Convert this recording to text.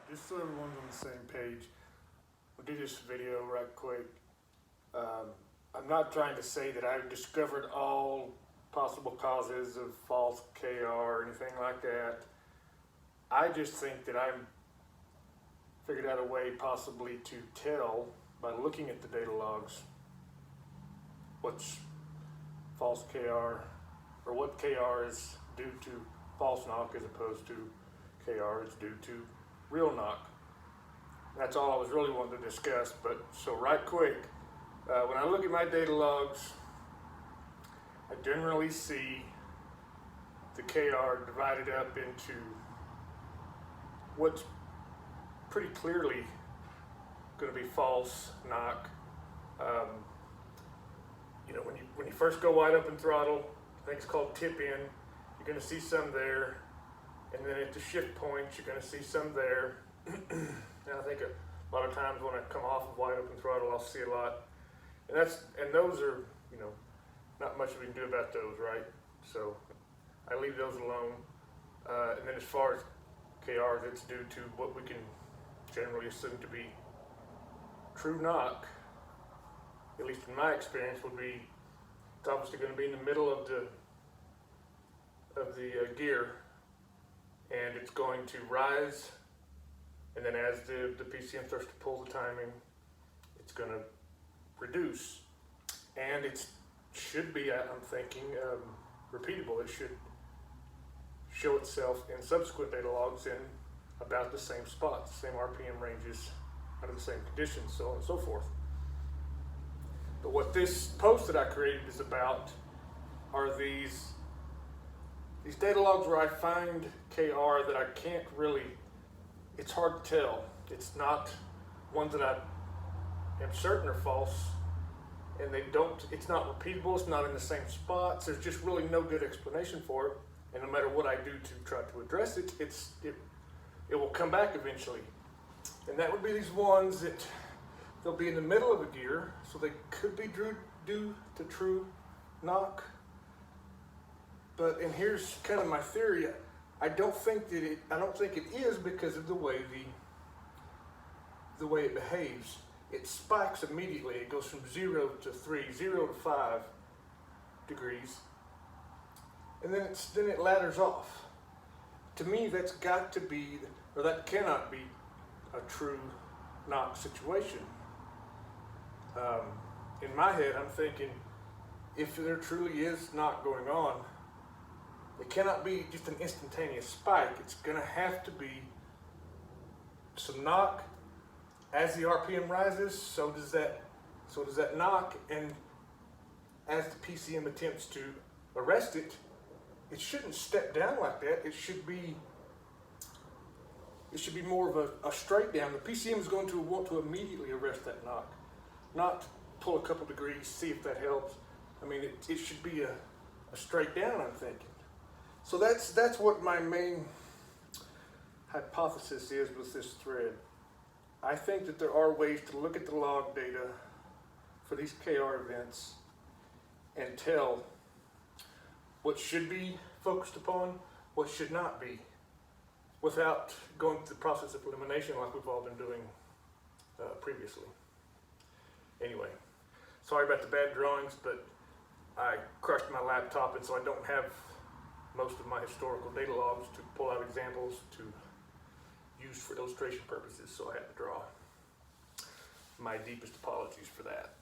just so everyone's on the same page, we'll do this video right quick. I'm not trying to say that I've discovered all possible causes of false KR or anything like that. I just think that I've figured out a way possibly to tell by looking at the data logs what's false KR or what KR is due to false knock as opposed to KR is due to real knock. That's all I was really wanting to discuss. But so right quick, when I look at my data logs, I generally see the KR divided up into what's pretty clearly going to be false knock. When you first go wide open throttle, I think it's called tip in, you're going to see some there, and then at the shift points you're going to see some there. And I think a lot of times when I come off of wide open throttle, I'll see a lot, and those are, not much we can do about those, right? So I leave those alone. And then as far as KRs, it's due to what we can generally assume to be true knock, at least in my experience, would be it's obviously going to be in the middle of the gear, and it's going to rise, and then as the PCM starts to pull the timing, it's going to reduce, and it should be, I'm thinking, repeatable. It should show itself in subsequent data logs in about the same spots, same RPM ranges, under the same conditions, so on and so forth. But what this post that I created is about are these data logs where I find KR that I can't really, it's hard to tell. It's not ones that I am certain are false, and it's not repeatable, it's not in the same spots, there's just really no good explanation for it, and no matter what I do to try to address it, it will come back eventually. And that would be these ones that they'll be in the middle of a gear, so they could be due to true knock. And here's kind of my theory. I don't think it is because of the way it behaves. It spikes immediately. It goes from 0 to 3, 0 to 5 degrees, and then it ladders off. To me, that's got to be, or that cannot be, a true knock situation. In my head, I'm thinking, if there truly is knock going on, it cannot be just an instantaneous spike. It's going to have to be some knock. As the RPM rises, so does that knock, and as the PCM attempts to arrest it, it shouldn't step down like that. It should be more of a straight down. The PCM is going to want to immediately arrest that knock, not pull a couple degrees, see if that helps. I mean, it should be a straight down, I'm thinking. So that's what my main hypothesis is with this thread. I think that there are ways to look at the log data for these KR events and tell what should be focused upon, what should not be, without going through the process of elimination like we've all been doing previously. Anyway, sorry about the bad drawings, but I crushed my laptop, and so I don't have most of my historical data logs to pull out examples to use for illustration purposes, so I had to draw. My deepest apologies for that.